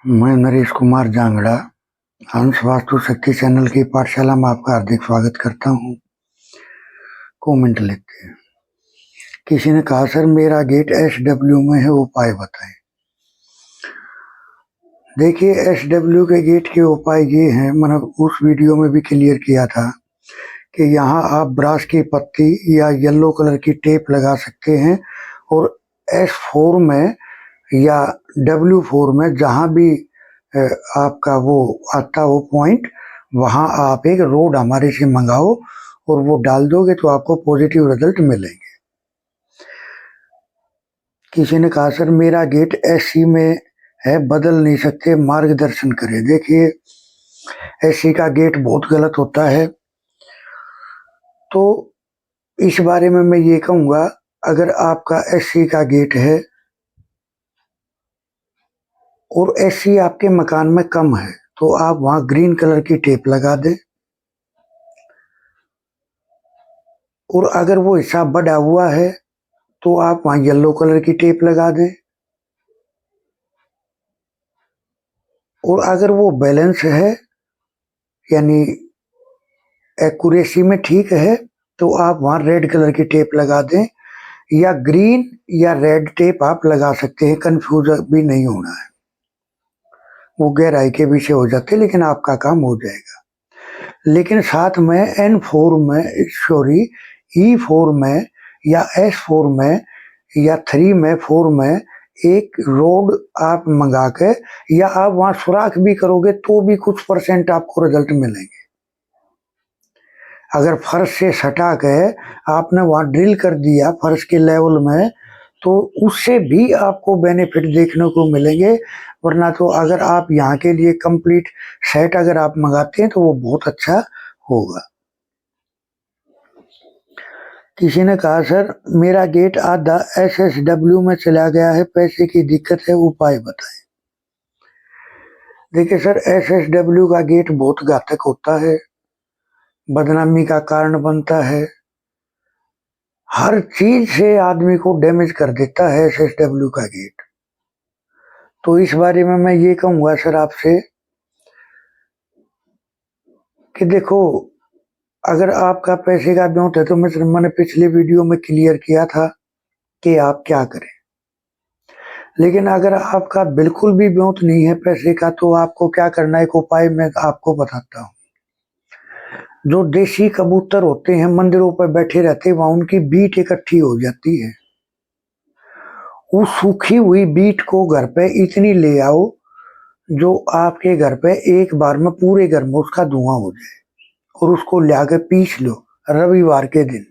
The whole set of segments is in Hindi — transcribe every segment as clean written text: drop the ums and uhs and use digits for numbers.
मैं नरेश कुमार जांगड़ा हंस वास्तु शक्ति चैनल की पाठशाला में आपका हार्दिक स्वागत करता हूँ। कमेंट लेते हैं। किसी ने कहा सर मेरा गेट SW में है, उपाय बताएं। देखिए SW के गेट के उपाय ये हैं, मैंने उस वीडियो में भी क्लियर किया था कि यहाँ आप ब्रास की पत्ती या येलो कलर की टेप लगा सकते हैं और S4 में या W4 में जहाँ भी आपका वो आता हो पॉइंट, वहाँ आप एक रोड हमारे से मंगाओ और वो डाल दोगे तो आपको पॉजिटिव रिजल्ट मिलेंगे। किसी ने कहा सर मेरा गेट SC में है, बदल नहीं सकते, मार्गदर्शन करें। देखिए SC का गेट बहुत गलत होता है, तो इस बारे में मैं ये कहूँगा, अगर आपका SC का गेट है और SC आपके मकान में कम है तो आप वहाँ ग्रीन कलर की टेप लगा दें, और अगर वो हिस्सा बढ़ा हुआ है तो आप वहाँ येलो कलर की टेप लगा दें, और अगर वो बैलेंस है यानी एक्यूरेसी में ठीक है तो आप वहाँ रेड कलर की टेप लगा दें, या ग्रीन या रेड टेप आप लगा सकते हैं, कंफ्यूज भी नहीं होना है। वो गहराई के विषय हो जाते हैं लेकिन आपका काम हो जाएगा। लेकिन साथ में N4 में E4 में या S4 में या 3 में 4 में एक रोड आप मंगा के या आप वहाँ सुराख भी करोगे तो भी कुछ % आपको रिजल्ट मिलेंगे। अगर फर्श से सटा के आपने वहाँ ड्रिल कर दिया फर्श के लेवल में तो उससे भी आपको बेनिफिट देखने को मिलेंगे, वरना तो अगर आप यहाँ के लिए कंप्लीट सेट अगर आप मंगाते हैं तो वो बहुत अच्छा होगा। किसी ने कहा सर मेरा गेट आधा SSW में चला गया है, पैसे की दिक्कत है, उपाय बताएं। देखिए सर SSW का गेट बहुत घातक होता है, बदनामी का कारण बनता है, हर चीज से आदमी को डैमेज कर देता है SSW का गेट। तो इस बारे में मैं ये कहूँगा सर आपसे कि देखो, अगर आपका पैसे का ब्योंत है तो मैंने पिछले वीडियो में क्लियर किया था कि आप क्या करें। लेकिन अगर आपका बिल्कुल भी ब्योंत नहीं है पैसे का तो आपको क्या करना है, एक उपाय मैं आपको बताता हूँ। जो देसी कबूतर होते हैं मंदिरों पर बैठे रहते हैं, वहां उनकी बीट इकट्ठी हो जाती है। उस सूखी हुई बीट को घर पे इतनी ले आओ जो आपके घर पे एक बार में पूरे घर में उसका धुआं हो जाए, और उसको लाके पीस लो रविवार के दिन,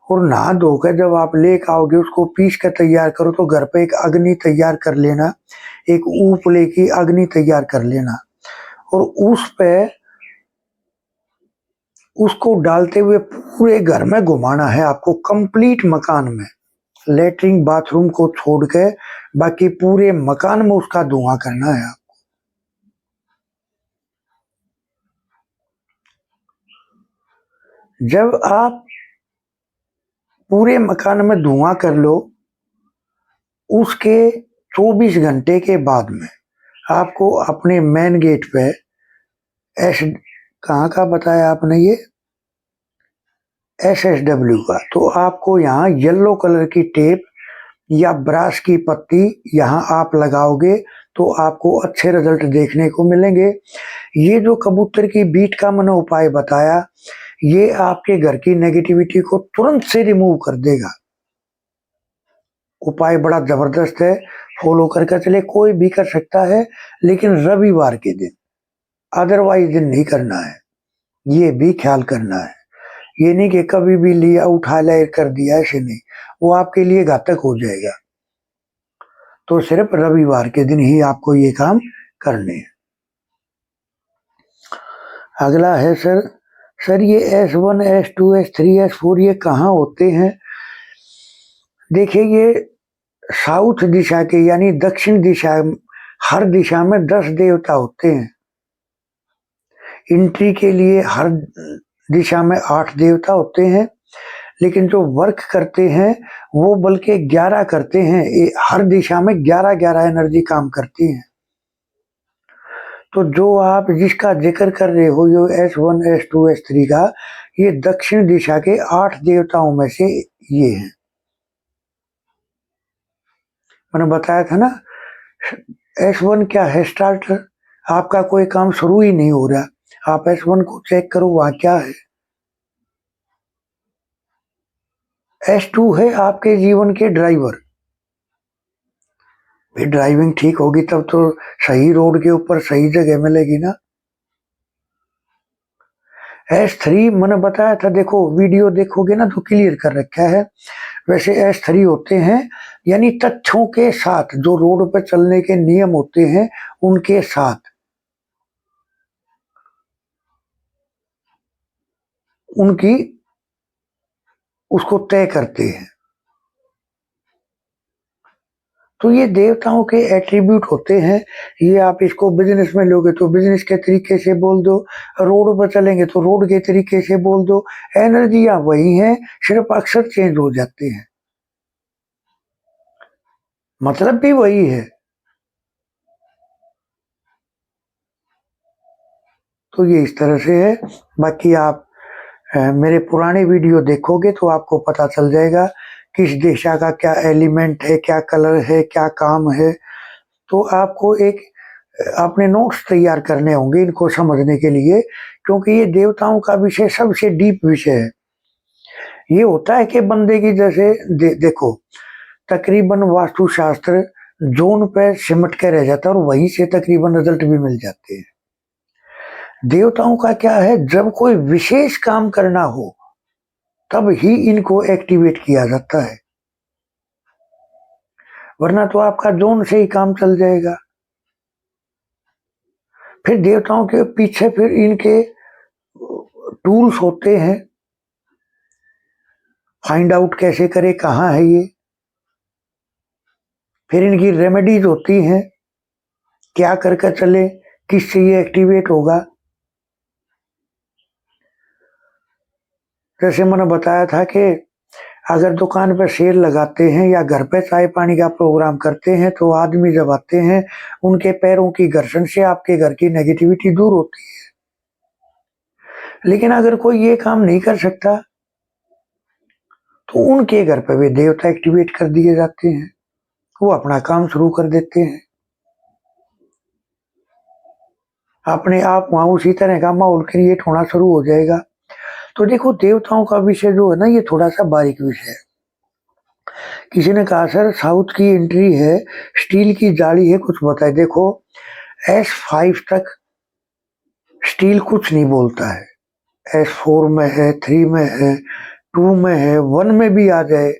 और नहा धोकर जब आप लेकर आओगे उसको पीस कर तैयार करो तो घर पे एक अग्नि तैयार कर लेना, एक उपले की अग्नि तैयार कर लेना, और उस पे उसको डालते हुए पूरे घर में घुमाना है आपको, कंप्लीट मकान में, लेटरिन बाथरूम को छोड़ के बाकी पूरे मकान में उसका धुआं करना है आपको। जब आप पूरे मकान में धुआं कर लो, उसके 24 घंटे के बाद में आपको अपने मेन गेट पे कहाँ का बताया आपने, ये SSW का, तो आपको यहाँ येलो कलर की टेप या ब्रास की पत्ती यहाँ आप लगाओगे तो आपको अच्छे रिजल्ट देखने को मिलेंगे। ये जो कबूतर की बीट का मैंने उपाय बताया, ये आपके घर की नेगेटिविटी को तुरंत से रिमूव कर देगा। उपाय बड़ा जबरदस्त है, फॉलो करके चले, कोई भी कर सकता है, लेकिन रविवार के दिन, अदरवाइज दिन नहीं करना है, ये भी ख्याल करना है। ये नहीं कि कभी भी लिया उठा लिया कर दिया, ऐसे नहीं, वो आपके लिए घातक हो जाएगा। तो सिर्फ रविवार के दिन ही आपको ये काम करने हैं। अगला है सर ये S1 S2 S3 S4 ये कहाँ होते हैं। देखिए ये साउथ दिशा के यानी दक्षिण दिशा, हर दिशा में 10 देवता होते हैं। एंट्री के लिए हर दिशा में 8 देवता होते हैं, लेकिन जो वर्क करते हैं वो बल्कि 11 करते हैं, हर दिशा में 11-11 एनर्जी काम करती है। तो जो आप जिसका जिक्र कर रहे हो, जो S1, S2, S3 का, ये दक्षिण दिशा के 8 देवताओं में से ये हैं। मैंने बताया था ना, S1 क्या है? स्टार्टर। आपका कोई काम शुरू ही नहीं हो रहा, आप S1 को चेक करो वहां क्या है। S2 है आपके जीवन के ड्राइवर। ड्राइविंग ठीक होगी तब तो सही रोड के ऊपर सही जगह मिलेगी ना। S3 मैंने बताया था, देखो वीडियो देखोगे ना तो क्लियर कर रखा है। वैसे S3 होते हैं यानी तथ्यों के साथ, जो रोड पर चलने के नियम होते हैं उनके साथ उनकी उसको तय करते हैं। तो ये देवताओं के एट्रीब्यूट होते हैं। ये आप इसको बिजनेस में लोगे तो बिजनेस के तरीके से बोल दो, रोड पर चलेंगे तो रोड के तरीके से बोल दो। एनर्जियां वही हैं, सिर्फ अक्षर चेंज हो जाते हैं, मतलब भी वही है। तो ये इस तरह से है। बाकी आप मेरे पुराने वीडियो देखोगे तो आपको पता चल जाएगा किस दिशा का क्या एलिमेंट है, क्या कलर है, क्या काम है। तो आपको एक अपने नोट्स तैयार करने होंगे इनको समझने के लिए, क्योंकि ये देवताओं का विषय सबसे डीप विषय है। ये होता है कि बंदे की जैसे देखो, तकरीबन वास्तुशास्त्र जोन पे सिमट के रह जाता है और वहीं से तकरीबन रिजल्ट भी मिल जाते हैं। देवताओं का क्या है, जब कोई विशेष काम करना हो तब ही इनको एक्टिवेट किया जाता है, वरना तो आपका जोन से ही काम चल जाएगा। फिर देवताओं के पीछे फिर इनके टूल्स होते हैं, फाइंड आउट कैसे करे कहाँ है ये। फिर इनकी रेमेडीज होती हैं, क्या करके चले, किससे ये एक्टिवेट होगा। जैसे मैंने बताया था कि अगर दुकान पे सेल लगाते हैं या घर पे चाय पानी का प्रोग्राम करते हैं तो आदमी जब आते हैं उनके पैरों की घर्षण से आपके घर की नेगेटिविटी दूर होती है। लेकिन अगर कोई ये काम नहीं कर सकता तो उनके घर पे भी देवता एक्टिवेट कर दिए जाते हैं, वो अपना काम शुरू कर देते हैं। अपने आप वहां उसी तरह का माहौल क्रिएट होना शुरू हो जाएगा। तो देखो, देवताओं का विषय जो है ना, ये थोड़ा सा बारीक विषय है। किसी ने कहा सर साउथ की एंट्री है, स्टील की जाली है, कुछ बताए। देखो, S5 तक स्टील कुछ नहीं बोलता है, S4 में है, 3 में है, 2 में है, 1 में भी आ जाए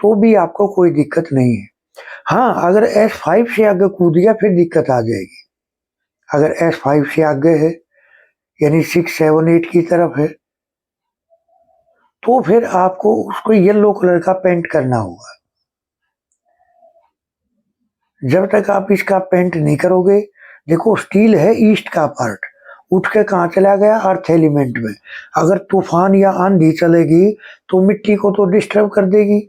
तो भी आपको कोई दिक्कत नहीं है। हाँ, अगर S5 से आगे कूद गया फिर दिक्कत आ जाएगी। अगर S5 से आगे है यानी 6, 7, 8 की तरफ है तो फिर आपको उसको येलो कलर का पेंट करना होगा। जब तक आप इसका पेंट नहीं करोगे, देखो स्टील है ईस्ट का पार्ट, उठ के कहाँ चला गया, अर्थ एलिमेंट में। अगर तूफान या आंधी चलेगी तो मिट्टी को तो डिस्टर्ब कर देगी।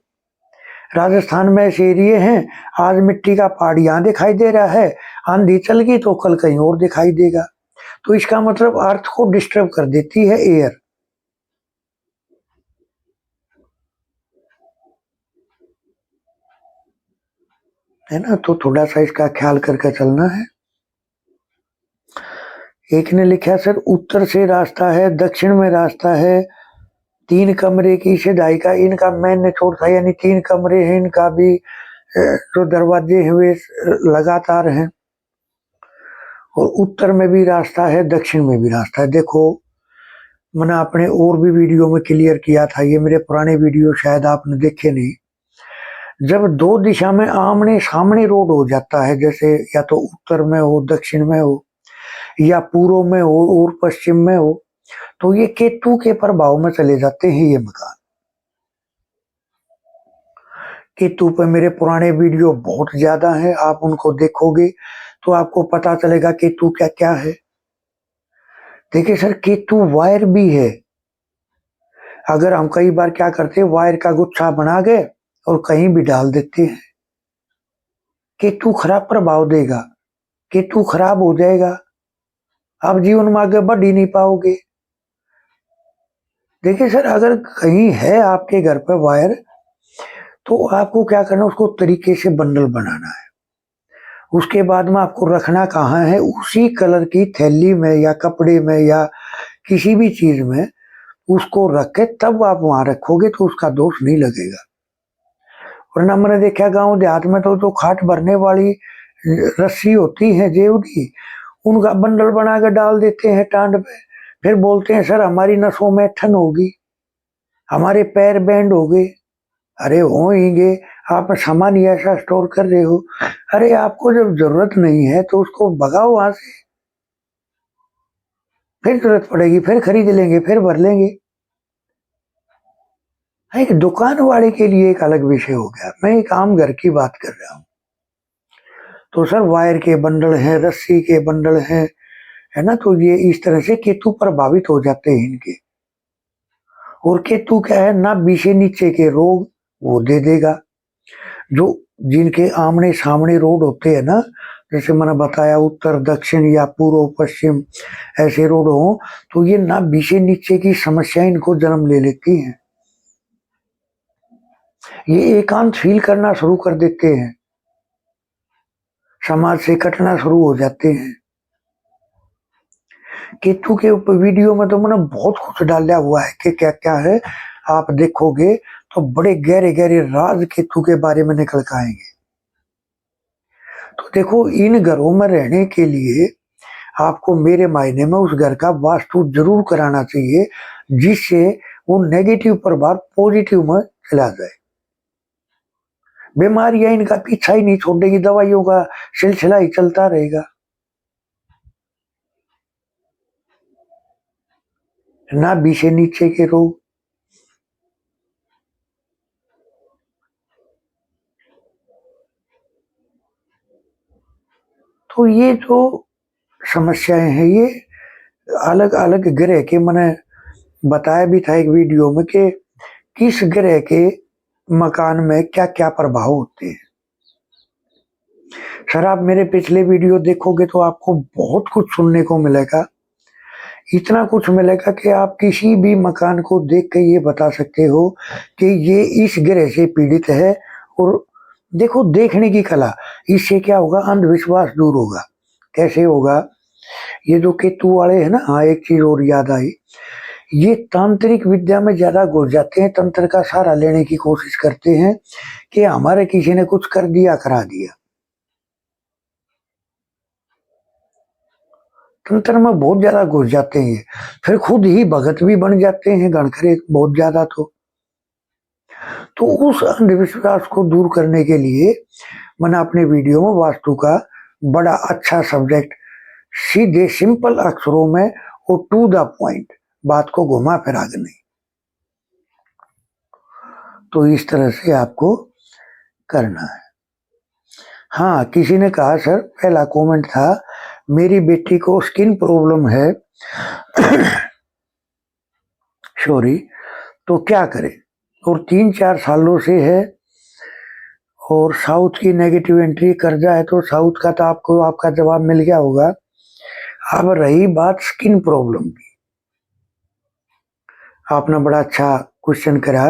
राजस्थान में ऐसे एरिए हैं, आज मिट्टी का पहाड़ यहाँ दिखाई दे रहा है, आंधी चल गई तो कल कहीं और दिखाई देगा। तो इसका मतलब अर्थ को डिस्टर्ब कर देती है एयर। है ना, तो थोड़ा सा इसका ख्याल करके चलना है। एक ने लिखा सर उत्तर से रास्ता है, दक्षिण में रास्ता है, 3 कमरे की सदाई का इनका मेन निचोड़ था, यानी 3 कमरे हैं इनका भी, जो दरवाजे हैं वे लगातार हैं, और उत्तर में भी रास्ता है, दक्षिण में भी रास्ता है। देखो, मैंने अपने और भी वीडियो में क्लियर किया था, ये मेरे पुराने वीडियो शायद आपने देखे नहीं। जब 2 दिशा में आमने सामने रोड हो जाता है, जैसे या तो उत्तर में हो, दक्षिण में हो, या पूर्व में हो और पश्चिम में हो, तो ये केतु के प्रभाव में चले जाते हैं ये मकान। केतु पे मेरे पुराने वीडियो बहुत ज्यादा हैं, आप उनको देखोगे तो आपको पता चलेगा केतु क्या क्या है। देखिए सर, केतु वायर भी है। अगर हम कई बार क्या करते हैं, वायर का गुच्छा बना गए और कहीं भी डाल देते हैं, केतु खराब प्रभाव देगा, केतु खराब हो जाएगा। आप जीवन में आगे बढ़ ही नहीं पाओगे। देखिए सर, अगर कहीं है आपके घर पर वायर, तो आपको क्या करना, उसको तरीके से बंडल बनाना है। उसके बाद में आपको रखना कहाँ है, उसी कलर की थैली में या कपड़े में या किसी भी चीज में उसको रख के तब आप वहां रखोगे तो उसका दोष नहीं लगेगा। वरना मैंने देखा गांव देहात में तो जो खाट भरने वाली रस्सी होती है जेव की, उनका बंडल बना के डाल देते हैं टांड पे। फिर बोलते हैं सर हमारी नसों में ठन होगी, हमारे पैर बैंड हो गए। अरे होंगे, आप सामान ही ऐसा स्टोर कर रहे हो। अरे आपको जब जरूरत नहीं है तो उसको भगाओ वहां से, फिर जरूरत पड़ेगी फिर खरीद लेंगे फिर भर लेंगे। एक दुकान वाले के लिए एक अलग विषय हो गया, मैं एक आम घर की बात कर रहा हूँ। तो सर वायर के बंडल हैं, रस्सी के बंडल हैं, है ना, तो ये इस तरह से केतु प्रभावित हो जाते हैं इनके। और केतु क्या है ना, बीसे नीचे के रोग वो दे देगा। जो जिनके आमने सामने रोड होते हैं ना, जैसे मैंने बताया उत्तर दक्षिण या पूर्व पश्चिम ऐसे रोड हो, तो ये ना बीसे नीचे की समस्या इनको जन्म ले लेती हैं। ये एकांत फील करना शुरू कर देते हैं, समाज से कटना शुरू हो जाते हैं। केतु के ऊपर वीडियो में तो मैंने बहुत कुछ डाला हुआ है कि क्या क्या है, आप देखोगे तो बड़े गहरे गहरे राज केतु के बारे में निकल के आएंगे। तो देखो, इन घरों में रहने के लिए आपको मेरे मायने में उस घर का वास्तु जरूर कराना चाहिए, जिससे वो नेगेटिव प्रभाव पॉजिटिव में चला जाए। बीमारियां इनका पीछा ही नहीं छोड़ेगी, दवाइयों का सिलसिला ही चलता रहेगा। ना बीसे नीचे के रोग, तो ये जो समस्याएं हैं ये अलग अलग ग्रह के, मैंने बताया भी था एक वीडियो में कि किस ग्रह के मकान में क्या क्या प्रभाव होते हैं। सर आप मेरे पिछले वीडियो देखोगे तो आपको बहुत कुछ सुनने को मिलेगा, इतना कुछ मिलेगा कि आप किसी भी मकान को देख के ये बता सकते हो कि ये इस ग्रह से पीड़ित है। और देखो, देखने की कला, इससे क्या होगा, अंधविश्वास दूर होगा। कैसे होगा, ये जो केतु वाले है ना, हाँ एक चीज और याद आई, ये तांत्रिक विद्या में ज्यादा घुस जाते हैं, तंत्र का सहारा लेने की कोशिश करते हैं कि हमारे किसी ने कुछ कर दिया करा दिया। तंत्र में बहुत ज्यादा घुस जाते हैं, फिर खुद ही भगत भी बन जाते हैं गणखरे बहुत ज्यादा। तो उस अंधविश्वास को दूर करने के लिए मैंने अपने वीडियो में वास्तु का बड़ा अच्छा सब्जेक्ट सीधे सिंपल अक्षरों में और टू द पॉइंट, बात को घुमा फिरा के नहीं। तो इस तरह से आपको करना है। हाँ, किसी ने कहा सर, पहला कमेंट था, मेरी बेटी को स्किन प्रॉब्लम है सॉरी, तो क्या करें, और 3-4 सालों से है, और साउथ की नेगेटिव एंट्री कर्जा है। तो साउथ का तो आपको आपका जवाब मिल गया होगा। अब रही बात स्किन प्रॉब्लम की, आपने बड़ा अच्छा क्वेश्चन करा,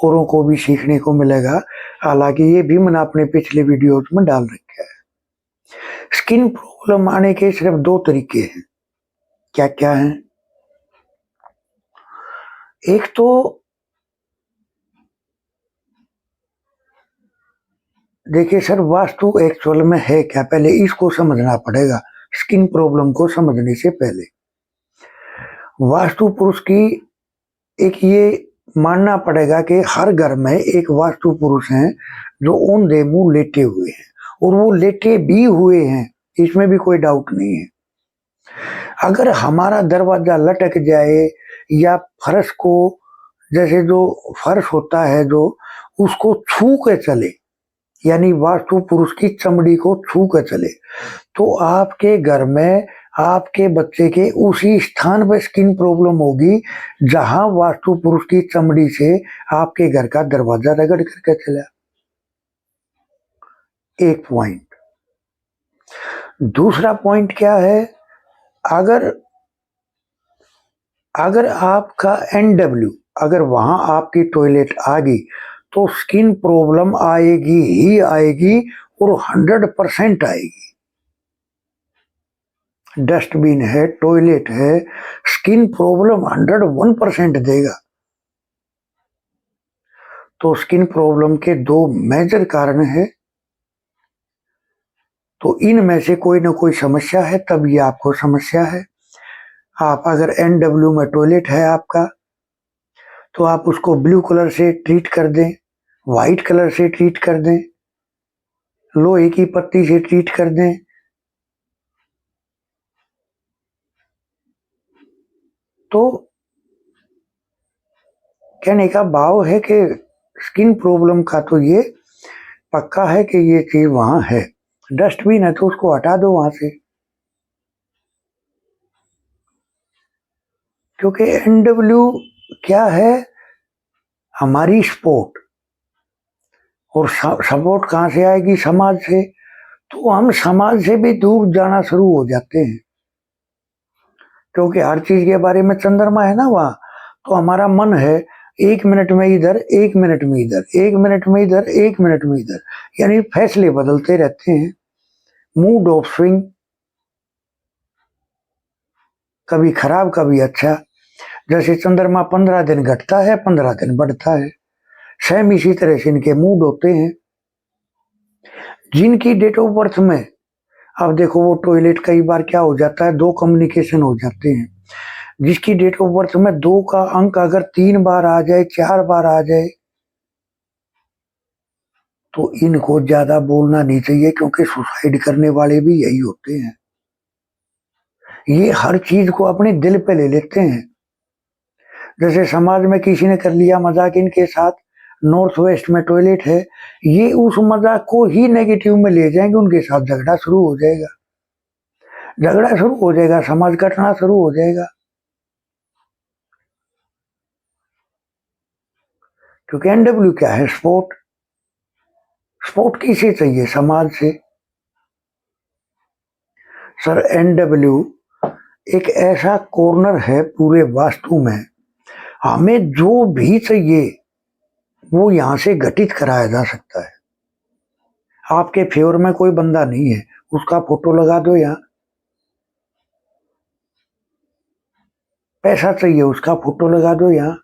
औरों को भी सीखने को मिलेगा। हालांकि ये भी मैंने अपने पिछले वीडियोस में डाल रखा है। स्किन प्रॉब्लम आने के सिर्फ 2 तरीके हैं। क्या क्या हैं, एक तो देखिए सर, वास्तु एक्चुअल में है क्या, पहले इसको समझना पड़ेगा। स्किन प्रॉब्लम को समझने से पहले वास्तु पुरुष की एक ये मानना पड़ेगा कि हर घर में एक वास्तु पुरुष हैं जो औंधे मुंह लेटे हुए हैं, और वो लेटे भी हुए हैं, इसमें भी कोई डाउट नहीं है। अगर हमारा दरवाजा लटक जाए या फर्श को, जैसे जो फर्श होता है जो, उसको छू के चले, यानी वास्तु पुरुष की चमड़ी को छू के चले, तो आपके घर में आपके बच्चे के उसी स्थान पर स्किन प्रॉब्लम होगी जहां वास्तु पुरुष की चमड़ी से आपके घर का दरवाजा रगड़ करके चला। एक पॉइंट। दूसरा पॉइंट क्या है, अगर अगर आपका NW अगर वहां आपकी टॉयलेट आ गई तो स्किन प्रॉब्लम आएगी ही आएगी और 100% आएगी। डस्टबिन है, टॉयलेट है, स्किन प्रॉब्लम 101% देगा। तो स्किन प्रॉब्लम के दो मेजर कारण है, तो इनमें से कोई ना कोई समस्या है, तब ये आपको समस्या है। आप अगर NW में टॉयलेट है आपका, तो आप उसको ब्लू कलर से ट्रीट कर दें, व्हाइट कलर से ट्रीट कर दें, लोहे की पत्ती से ट्रीट कर दें। तो कहने का भाव है कि स्किन प्रॉब्लम का तो ये पक्का है कि ये चीज वहां है। डस्टबिन है तो उसको हटा दो वहां से, क्योंकि NW क्या है, हमारी सपोर्ट। और सपोर्ट कहां से आएगी? समाज से। तो हम समाज से भी दूर जाना शुरू हो जाते हैं, क्योंकि हर चीज के बारे में चंद्रमा है ना वहां। तो हमारा मन है 1 मिनट में इधर, 1 मिनट में इधर, 1 मिनट में इधर, 1 मिनट में इधर, यानी फैसले बदलते रहते हैं। मूड ऑफ स्विंग, कभी खराब कभी अच्छा। जैसे चंद्रमा 15 दिन घटता है, 15 दिन बढ़ता है, सेम इसी तरह से इनके मूड होते हैं। जिनकी डेट ऑफ बर्थ में, अब देखो वो टॉयलेट कई बार क्या हो जाता है, दो कम्युनिकेशन हो जाते हैं। जिसकी डेट ऑफ बर्थ में 2 का अंक अगर 3 बार आ जाए, 4 बार आ जाए, तो इनको ज्यादा बोलना नहीं चाहिए, क्योंकि सुसाइड करने वाले भी यही होते हैं। ये हर चीज को अपने दिल पे ले लेते हैं। जैसे समाज में किसी ने कर लिया मजाक इनके साथ, नॉर्थ वेस्ट में टॉयलेट है, ये उस मजाक को ही नेगेटिव में ले जाएंगे, उनके साथ झगड़ा शुरू हो जाएगा, झगड़ा शुरू हो जाएगा, समाज कटना शुरू हो जाएगा। क्योंकि NW क्या है? सपोर्ट। सपोर्ट किसे चाहिए? समाज से। सर NW एक ऐसा कॉर्नर है पूरे वास्तु में, हमें जो भी चाहिए वो यहां से घटित कराया जा सकता है। आपके फेवर में कोई बंदा नहीं है, उसका फोटो लगा दो यहाँ। पैसा चाहिए, उसका फोटो लगा दो यहाँ।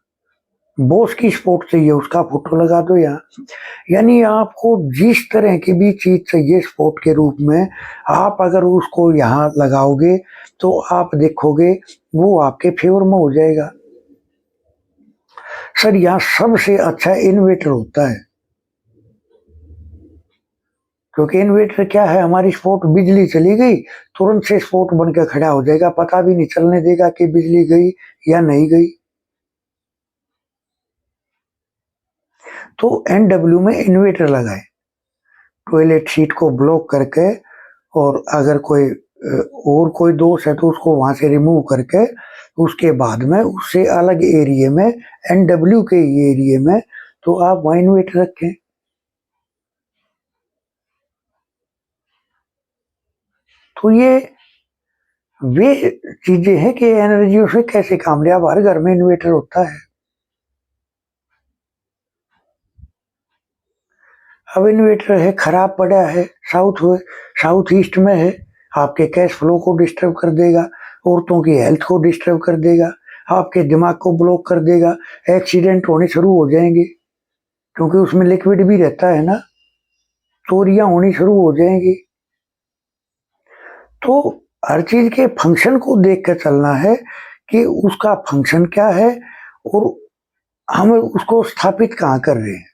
बॉस की सपोर्ट चाहिए, उसका फोटो लगा दो यहाँ। यानी आपको जिस तरह की भी चीज चाहिए सपोर्ट के रूप में, आप अगर उसको यहाँ लगाओगे तो आप देखोगे वो आपके फेवर में हो जाएगा। सर यहाँ सबसे अच्छा इन्वर्टर होता है, क्योंकि इन्वर्टर क्या है, हमारी सपोर्ट, बिजली चली गई तुरंत से सपोर्ट बनकर खड़ा हो जाएगा, पता भी नहीं चलने देगा कि बिजली गई या नहीं गई। तो NW में इन्वर्टर लगाए, टॉयलेट सीट को ब्लॉक करके, और अगर कोई और कोई दोष है तो उसको वहां से रिमूव करके, उसके बाद में उससे अलग एरिया में, NW के एरिया में, तो आप वहां इन्वर्टर रखें। तो ये वे चीजें हैं कि एनर्जियों से कैसे काम लिया। अब हर घर में इन्वर्टर होता है। अब इन्वर्टर है, खराब पड़ा है, साउथ ईस्ट में है, आपके कैश फ्लो को डिस्टर्ब कर देगा, औरतों की हेल्थ को डिस्टर्ब कर देगा, आपके दिमाग को ब्लॉक कर देगा, एक्सीडेंट होने शुरू हो जाएंगे, क्योंकि उसमें लिक्विड भी रहता है ना, चोरियां होनी शुरू हो जाएंगी। तो हर चीज के फंक्शन को देख कर चलना है कि उसका फंक्शन क्या है और हम उसको स्थापित कहाँ कर रहे हैं।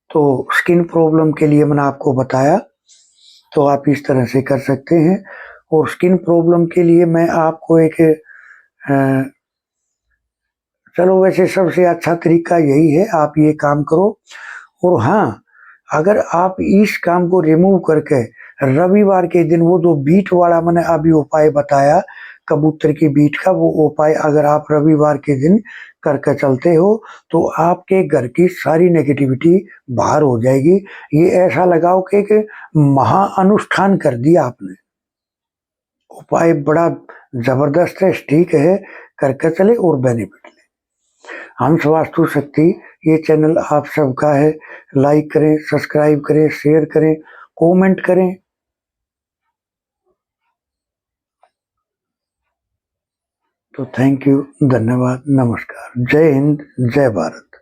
तो स्किन प्रॉब्लम के लिए मैंने आपको बताया, तो आप इस तरह से कर सकते हैं। और स्किन प्रॉब्लम के लिए मैं आपको एक चलो वैसे सबसे अच्छा तरीका यही है, आप ये काम करो। और हाँ, अगर आप इस काम को रिमूव करके रविवार के दिन वो जो बीट वाला मैंने अभी उपाय बताया, कबूतर की बीट का, वो उपाय अगर आप रविवार के दिन करके चलते हो तो आपके घर की सारी नेगेटिविटी बाहर हो जाएगी। ये ऐसा लगाओ कि महाअनुष्ठान कर दिया आपने। उपाय बड़ा जबरदस्त है, ठीक है, करके चले और बेनिफिट ले। हंस वास्तु शक्ति ये चैनल आप सबका है। लाइक करें, सब्सक्राइब करें, शेयर करें, कमेंट करें। तो थैंक यू, धन्यवाद, नमस्कार, जय हिंद, जय भारत।